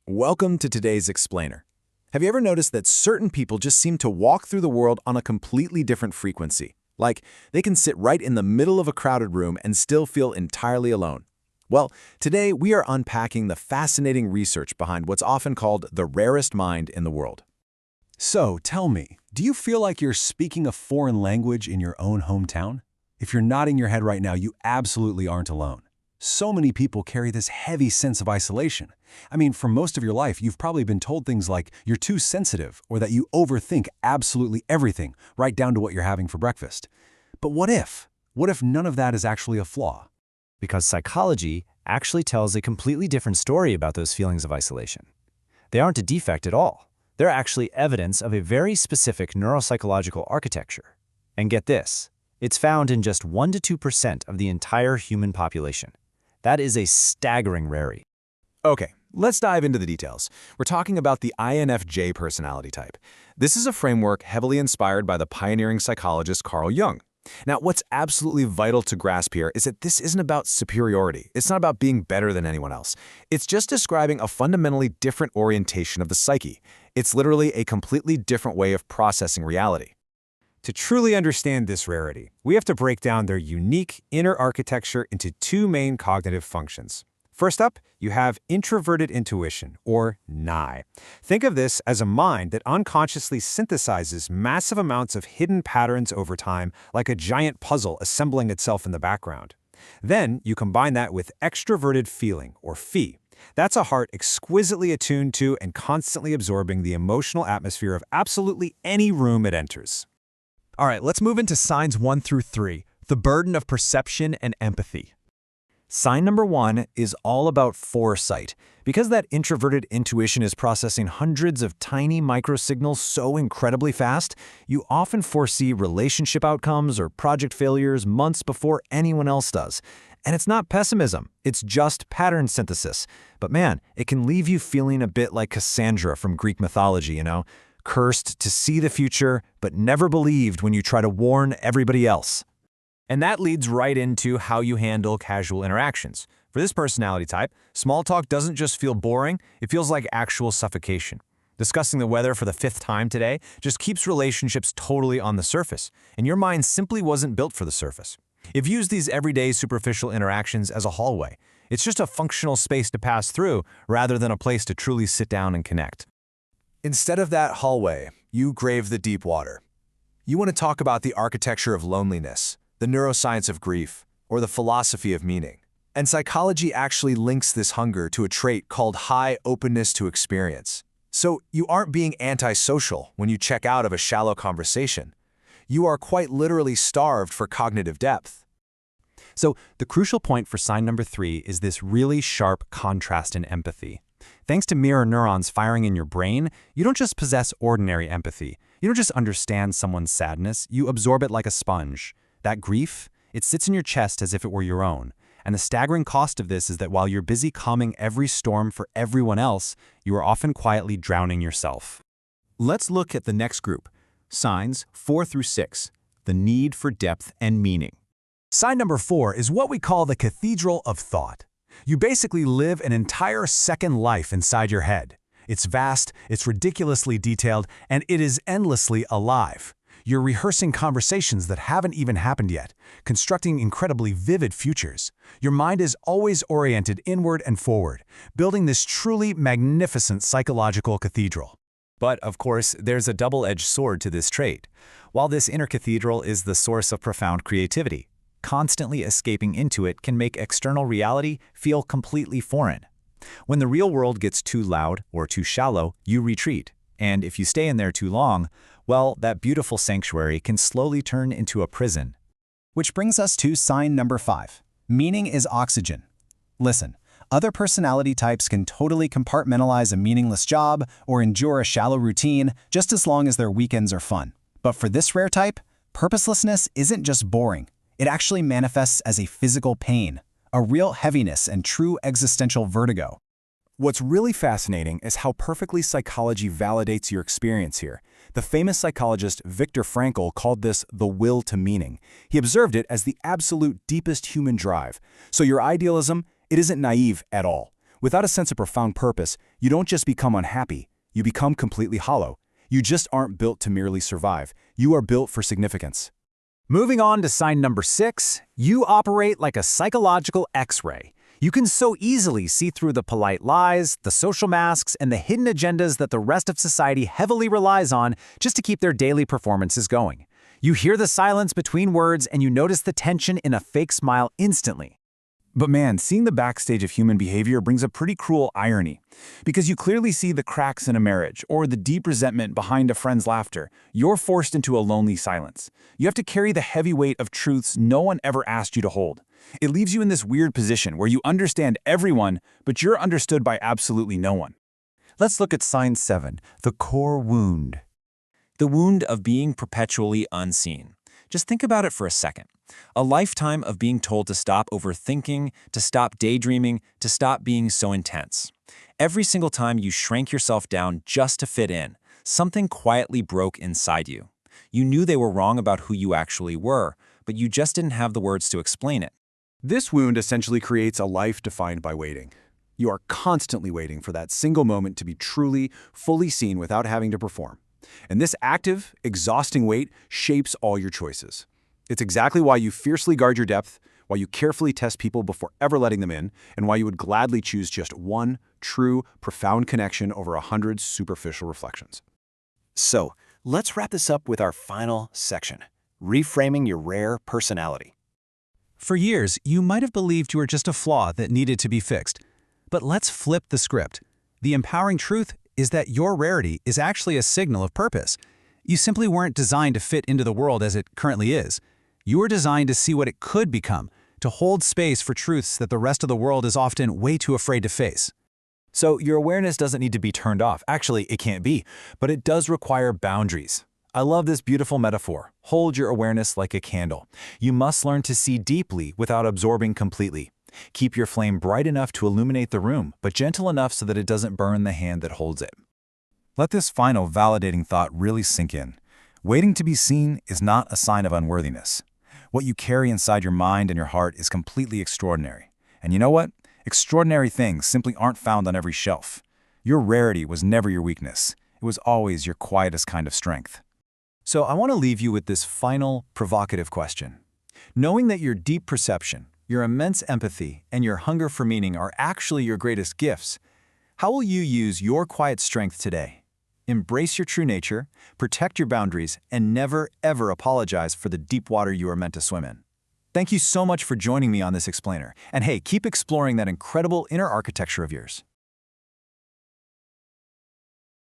Welcome to today's Explainer. Have you ever noticed that certain people just seem to walk through the world on a completely different frequency? Like, they can sit right in the middle of a crowded room and still feel entirely alone. Well, today we are unpacking the fascinating research behind what's often called the rarest mind in the world. So, tell me, do you feel like you're speaking a foreign language in your own hometown? If you're nodding your head right now, you absolutely aren't alone. So many people carry this heavy sense of isolation. I mean, for most of your life, you've probably been told things like you're too sensitive or that you overthink absolutely everything, right down to what you're having for breakfast. But what if? What if none of that is actually a flaw? Because psychology actually tells a completely different story about those feelings of isolation. They aren't a defect at all. They're actually evidence of a very specific neuropsychological architecture. And get this, it's found in just 1 to 2% of the entire human population. That is a staggering rarity. Okay, let's dive into the details. We're talking about the INFJ personality type. This is a framework heavily inspired by the pioneering psychologist Carl Jung. Now, what's absolutely vital to grasp here is that this isn't about superiority. It's not about being better than anyone else. It's just describing a fundamentally different orientation of the psyche. It's literally a completely different way of processing reality. To truly understand this rarity, we have to break down their unique inner architecture into two main cognitive functions. First up, you have Introverted Intuition, or NI. Think of this as a mind that unconsciously synthesizes massive amounts of hidden patterns over time, like a giant puzzle assembling itself in the background. Then you combine that with Extroverted Feeling, or FE. That's a heart exquisitely attuned to and constantly absorbing the emotional atmosphere of absolutely any room it enters. All right, let's move into signs 1 through 3, the burden of perception and empathy. Sign number 1 is all about foresight. Because that introverted intuition is processing hundreds of tiny microsignals so incredibly fast, you often foresee relationship outcomes or project failures months before anyone else does. And it's not pessimism, it's just pattern synthesis. But man, it can leave you feeling a bit like Cassandra from Greek mythology, cursed to see the future, but never believed when you try to warn everybody else. And that leads right into how you handle casual interactions. For this personality type, small talk doesn't just feel boring, it feels like actual suffocation. Discussing the weather for the 5th time today just keeps relationships totally on the surface, and your mind simply wasn't built for the surface. If you use these everyday superficial interactions as a hallway, it's just a functional space to pass through rather than a place to truly sit down and connect. Instead of that hallway, you grave the deep water. You want to talk about the architecture of loneliness, the neuroscience of grief, or the philosophy of meaning. And psychology actually links this hunger to a trait called high openness to experience. So you aren't being antisocial when you check out of a shallow conversation. You are quite literally starved for cognitive depth. So the crucial point for sign number 3 is this really sharp contrast in empathy. Thanks to mirror neurons firing in your brain, you don't just possess ordinary empathy. You don't just understand someone's sadness, you absorb it like a sponge. That grief, it sits in your chest as if it were your own. And the staggering cost of this is that while you're busy calming every storm for everyone else, you are often quietly drowning yourself. Let's look at the next group, signs 4 through 6, the need for depth and meaning. Sign number 4 is what we call the cathedral of thought. You basically live an entire second life inside your head. It's vast, it's ridiculously detailed, and it is endlessly alive. You're rehearsing conversations that haven't even happened yet, constructing incredibly vivid futures. Your mind is always oriented inward and forward, building this truly magnificent psychological cathedral. But, of course, there's a double-edged sword to this trait. While this inner cathedral is the source of profound creativity, constantly escaping into it can make external reality feel completely foreign. When the real world gets too loud or too shallow, you retreat. And if you stay in there too long, well, that beautiful sanctuary can slowly turn into a prison. Which brings us to sign number 5. Meaning is oxygen. Listen, other personality types can totally compartmentalize a meaningless job or endure a shallow routine just as long as their weekends are fun. But for this rare type, purposelessness isn't just boring. It actually manifests as a physical pain, a real heaviness and true existential vertigo. What's really fascinating is how perfectly psychology validates your experience here. The famous psychologist Viktor Frankl called this the will to meaning. He observed it as the absolute deepest human drive. So your idealism, it isn't naive at all. Without a sense of profound purpose, you don't just become unhappy, you become completely hollow. You just aren't built to merely survive. You are built for significance. Moving on to sign number 6, you operate like a psychological X-ray. You can so easily see through the polite lies, the social masks, and the hidden agendas that the rest of society heavily relies on just to keep their daily performances going. You hear the silence between words and you notice the tension in a fake smile instantly. But man, seeing the backstage of human behavior brings a pretty cruel irony. Because you clearly see the cracks in a marriage or the deep resentment behind a friend's laughter, you're forced into a lonely silence. You have to carry the heavy weight of truths no one ever asked you to hold. It leaves you in this weird position where you understand everyone, but you're understood by absolutely no one. Let's look at sign 7, the core wound. The wound of being perpetually unseen. Just think about it for a second. A lifetime of being told to stop overthinking, to stop daydreaming, to stop being so intense. Every single time you shrank yourself down just to fit in, something quietly broke inside you. You knew they were wrong about who you actually were, but you just didn't have the words to explain it. This wound essentially creates a life defined by waiting. You are constantly waiting for that single moment to be truly, fully seen without having to perform. And this active, exhausting wait shapes all your choices. It's exactly why you fiercely guard your depth, why you carefully test people before ever letting them in, and why you would gladly choose just one true, profound connection over 100 superficial reflections. So, let's wrap this up with our final section, reframing your rare personality. For years, you might have believed you were just a flaw that needed to be fixed. But let's flip the script. The empowering truth is that your rarity is actually a signal of purpose. You simply weren't designed to fit into the world as it currently is. You were designed to see what it could become, to hold space for truths that the rest of the world is often way too afraid to face. So your awareness doesn't need to be turned off. Actually, it can't be, but it does require boundaries. I love this beautiful metaphor. Hold your awareness like a candle. You must learn to see deeply without absorbing completely. Keep your flame bright enough to illuminate the room, but gentle enough so that it doesn't burn the hand that holds it. Let this final validating thought really sink in. Waiting to be seen is not a sign of unworthiness. What you carry inside your mind and your heart is completely extraordinary. And you know what? Extraordinary things simply aren't found on every shelf. Your rarity was never your weakness. It was always your quietest kind of strength. So I want to leave you with this final, provocative question. Knowing that your deep perception, your immense empathy, and your hunger for meaning are actually your greatest gifts, how will you use your quiet strength today? Embrace your true nature, protect your boundaries, and never, ever apologize for the deep water you are meant to swim in. Thank you so much for joining me on this explainer. And hey, keep exploring that incredible inner architecture of yours.